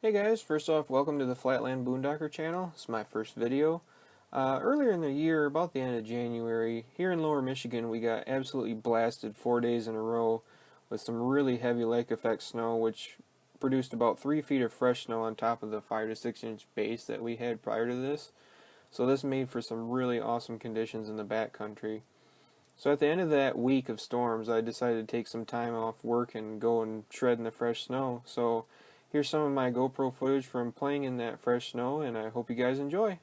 Hey guys, first off, welcome to the Flatland Boondocker channel. It's my first video. Earlier in the year, about the end of January, here in Lower Michigan, we got absolutely blasted 4 days in a row with some really heavy lake effect snow, which produced about 3 feet of fresh snow on top of the 5 to 6 inch base that we had prior to this. So this made for some really awesome conditions in the backcountry. So at the end of that week of storms, I decided to take some time off work and go and shred in the fresh snow. So here's some of my GoPro footage from playing in that fresh snow, and I hope you guys enjoy.